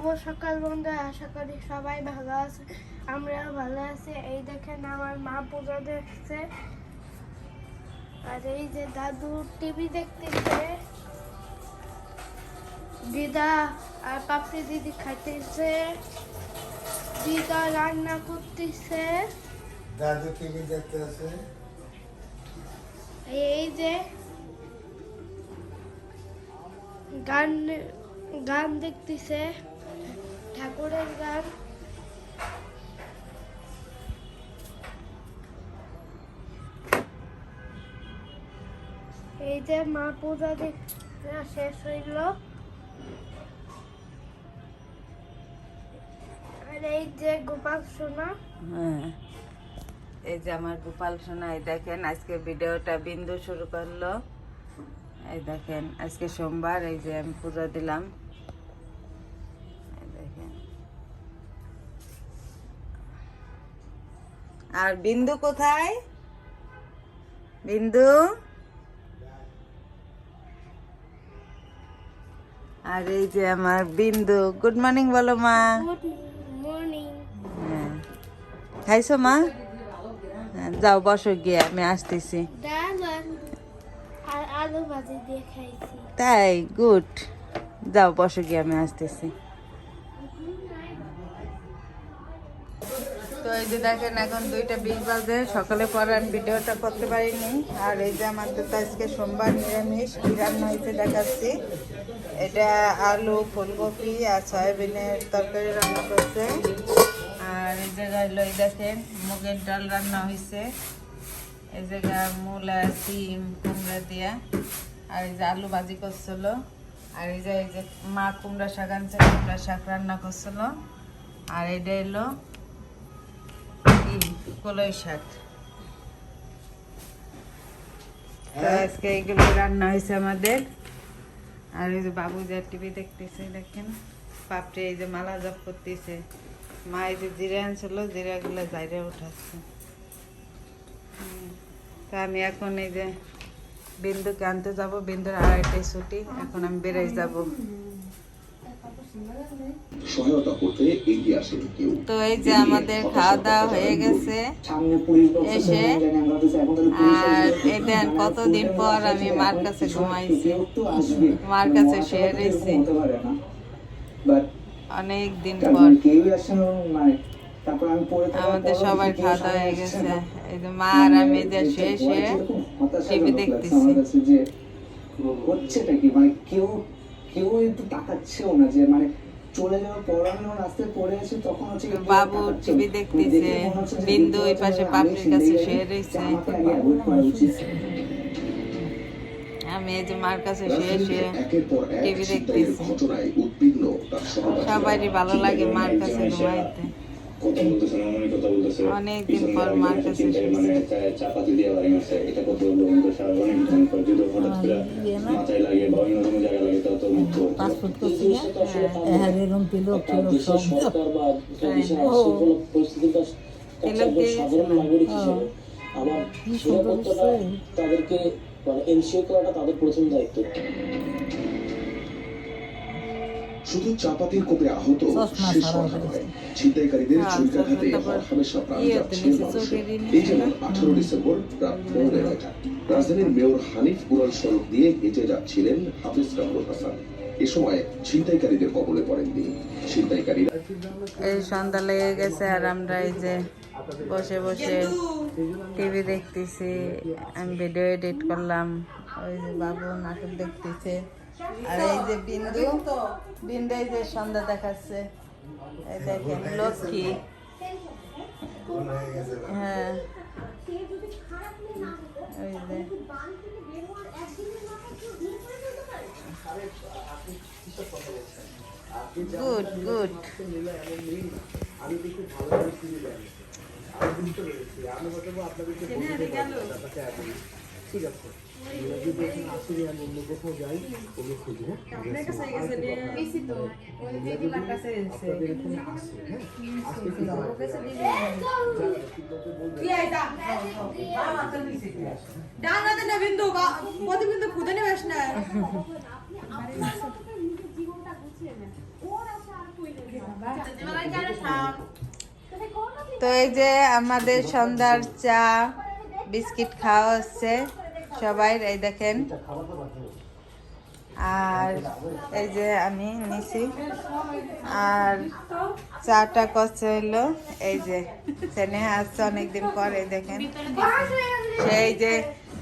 শুভ সকাল বন্ধু, আশা করি সবাই ভালো আছে। আমরাও ভালো আছি। এই দেখেন আমার মা পূজা দেখছে, আর এই যে দাদু টিভি দেখতেছে, দিদা আর পাপড়ি দিদি খাইতেছে, দিদা রান্না করতেছে, দাদু টিভি দেখতেছে। এই যে গান গান দেখতেছে, ঠাকুরের গান। এই যে মা পূজা দেখতে শেষ হইল, আর এই যে গোপাল সোনা। হ্যাঁ, এই যে আমার গোপাল সোনা। এই দেখেন আজকে ভিডিওটা বিন্দু শুরু করলো। এই দেখেন আজকে সোমবার, এই যে আমি পূজা দিলাম। এই দেখেন। আর বিন্দু কোথায়? বিন্দু। আর এই যে আমার বিন্দু। গুড মর্নিং বলো মা। Good morning. হ্যাঁ, খাইছো মা? হ্যাঁ, যাও বসো গিয়ে, আমি আসতেছি। ডাল আর আলু ভাজি দিয়ে খাইছি। তাই? গুড। যাও বসো গিয়ে, আমি আসতেছি। তো এই যে দেখেন এখন 2:20 বাজে। সকালে পরে আমি ভিডিওটা করতে পারিনি। আর এই যে আমাদের তো আজকে সোমবার, নিরামিষ। কি রান্না হয়েছে দেখাচ্ছি। এটা আলু, ফুলকপি আর সয়াবিনের তরকারি রান্না করছে। আর এই জায়গায় লই দেখেন মুগের ডাল রান্না হয়েছে। এই জায়গায় মূলা, সিম, কুমড়া দিয়া। আর এই যে আলু ভাজি করছিল। আর এই যে মা কুমড়া শাক আনছে, কুমড়া শাক রান্না করছিল। আর এটা এলো কলই শাক। তো আজকে এইগুলো রান্না হয়েছে আমাদের। আর এই যে বাবু যে টিভি দেখতেছে, দেখেন পাপড়ি এই যে মালা জপ করতেছে। মা এই যে জিরা আনছিল, জিরাগুলো জাইরে উঠাচ্ছে। তা আমি এখন এই যে বিন্দুকে আনতে যাব। বিন্দুর 2:30টায় ছুটি, এখন আমি বেড়ে যাব। সহায়তা করতে এগিয়ে আসেন কেউ। তো এই যে আমাদের খাওয়া দাওয়া হয়ে গেছে এসে। আর এই দেন কতদিন পর আমি মার কাছে ঘুমাইছি, মার কাছে শুয়ে রয়েছি অনেক দিন পর। আমাদের সবার খাওয়া দাওয়া হয়ে গেছে। এই যে মা আর আমি যে শুয়ে শুয়ে টিভি দেখতেছি। হচ্ছেটা কি, মানে কেউ একটু তাকাচ্ছেও না, যে মানে চলে যাওয়ার পর আমি রাস্তায় পড়ে আছি, তখন হচ্ছে বাবু টিভি দেখতেছে, বিন্দু ওই পাশে পাপড়ির কাছে শুয়ে রয়েছে। আমি এই যে মার কাছে শুয়ে শুয়ে টিভি দেখতেছি। সবারই ভালো লাগে মার কাছে ঘুমাইতে। অনেকদিন পর মার কাছে চাপাতি দিয়ে বাড়ি মারছে, এটা কত অনেকদিন পর যদি হঠাৎ করে মাথায় লাগে বা অন্য কোনো জায়গায় লাগে, তা তো মুক্ত আমার নিরাপত্তাটা তাদেরকে মানে এনশিওর করাটা তাদের প্রথম দায়িত্ব। শুধু চাপাতির কোপে আহত শেষ হওয়া নয়, ছিনতাইকারীদের ছুরিকাঘাতে হরহামেশা প্রাণ যাচ্ছে মানুষের। এই যেমন 18 ডিসেম্বর রাত 9:30। রাজধানীর মেয়র হানিফ উড়াল সড়ক দিয়ে হেঁটে যাচ্ছিলেন হাফিজ কামরুল হাসান। এ সময় ছিনতাইকারীদের কবলে পড়েন তিনি। ছিনতাইকারীরা এই সন্ধ্যা লেগে গেছে, আর আমরা এই যে বসে বসে টিভি দেখতেছি। আমি ভিডিও এডিট করলাম। ওই যে বাবু নাটক দেখতেছে। আর এই যে বিন্দু এই যে সন্ধ্যা দেখাচ্ছে। এই দেখেন লক্ষ্মী। হ্যাঁ, ওই যে গুড গুড। ঠিক আছে, আসলে আমি অন্য কোথাও যাই, ওগুলো খুঁজি। হ্যাঁ, তো এই যে আমাদের সন্ধ্যার চা বিস্কিট খাওয়া হচ্ছে সবাই, এই দেখেন। আর এই যে আমি নিছি, আর চাটা করছে হইলো এই যে স্নেহা আসছে অনেকদিন পর, এই দেখেন। সেই যে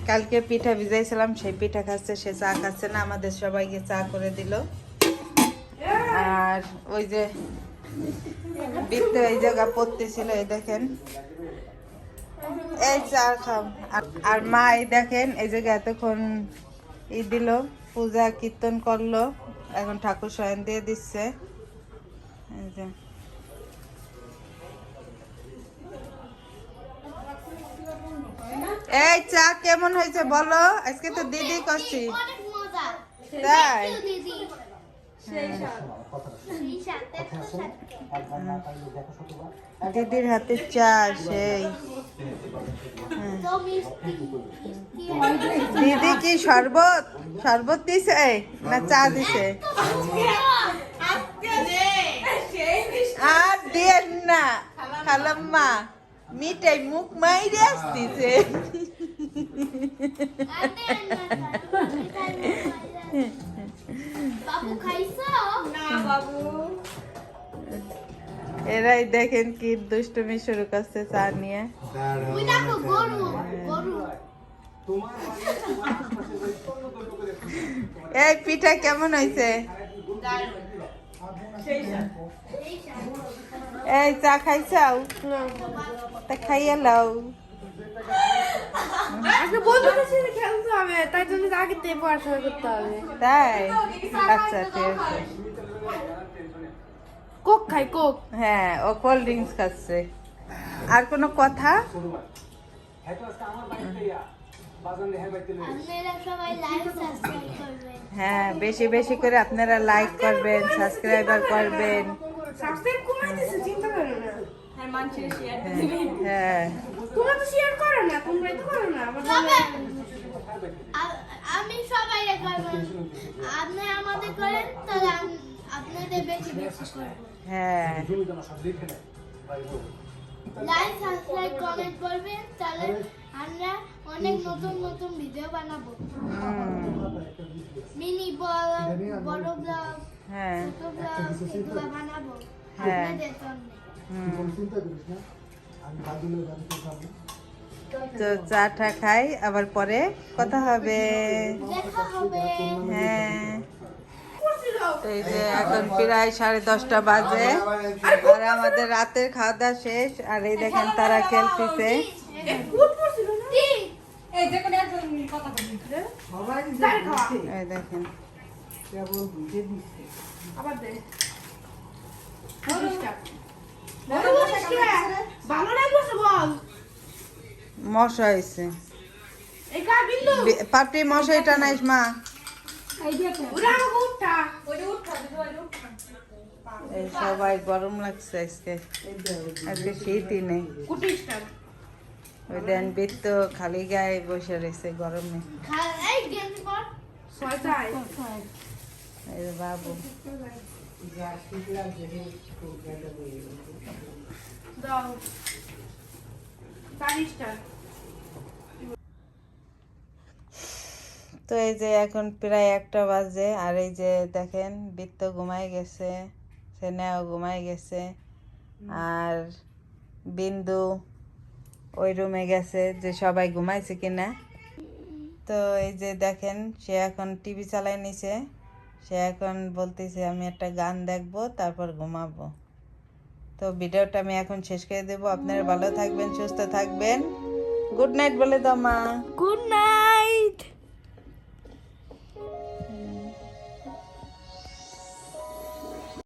কালকে পিঠা ভিজাইছিলাম সেই পিঠা খাচ্ছে, সে চা খাচ্ছে না, আমাদের সবাইকে চা করে দিল। আর ওই যে বৃত্ত এই জায়গা পড়তেছিল, এই দেখেন। এই চা খাম। আর মা এই দেখেন এই জায়গা এতক্ষণ দিল, পূজা কীর্তন করলো, এখন ঠাকুর শয়ন দিয়ে দিচ্ছে। এই যে এই চা কেমন হয়েছে বলো? আজকে তো দিদি করছি, অনেক মজা। তাই? দিদি দিদির হাতে চা সেই। তো মিষ্টি। দিদি কি শরবত শরবত দিছে না চা দিছে? আর দিয়ে না খালাম্মা, মিঠাই মুখ মাইরে আসতেছে। বাবু খাইছো? এরাই দেখেন কি দুষ্টুমি শুরু করছে চা নিয়ে। ওই দেখো গরু, গরু। এই পিঠা কেমন হয়েছে? এই চা খাইছাও? তা খাইয়া লাও। আজকে বন্ধুদের সাথে খেলতে হবে, তাই জন্য আগে থেকে পড়াশোনা করতে হবে। তাই? আচ্ছা ঠিক আছে। কোক খাই, কোক। হ্যাঁ, ও কোল্ড ড্রিঙ্কস খাচ্ছে। আর কোনো কথা? আপনারা সবাই লাইক সাবস্ক্রাইব করবেন। হ্যাঁ, বেশি বেশি করে আপনারা লাইক করবেন, সাবস্ক্রাইবার করবেন। সাবস্ক্রাইব কমাই দিয়েছে, চিন্তা করো না। হ্যাঁ তোমরা তো শেয়ার করো না, তোমরাই তো করো না। আমি সবাই করব, আপনি আমাদের করেন তাহলে আপনাদের বেশি বেশি করব। হ্যাঁ লাইক সাবস্ক্রাইব কমেন্ট করবেন, তাহলে আমরা অনেক নতুন নতুন ভিডিও বানাবো। মিনি ব্লগ, বড় ব্লগ, হ্যাঁ ছোট ব্লগ এগুলো বানাবো হ্যাঁ। আপনাদের জন্য। তো চাটা খাই, আবার পরে কথা হবে। দেখা হবে। হ্যাঁ, এই যে এখন প্রায় 10:30 বাজে, আর আমাদের রাতের খাওয়া দাওয়া শেষ। আর এই দেখেন তারা খেলতেছে। এই দেখেন মশা হয়েছে, পাপড়ি মশাইটা নাইস মা। এই সবাই গরম লাগছে আজকে, আজকে শীতই নেই। ওই দেন বৃত্ত খালি গায়ে বসে রয়েছে গরমে। এই যে বাবু তো এই যে এখন প্রায় 1টা বাজে, আর এই যে দেখেন বৃত্ত ঘুমাই গেছে, সেনাও ঘুমাই গেছে, আর বিন্দু ওই রুমে গেছে যে সবাই ঘুমাইছে কিনা। তো এই যে দেখেন সে এখন টিভি চালাই নিছে, সে এখন বলতেছে আমি একটা গান দেখবো তারপর ঘুমাবো। তো ভিডিওটা আমি এখন শেষ করে দেবো। আপনারা ভালো থাকবেন, সুস্থ থাকবেন। গুড নাইট বলে দাও মা। Good night.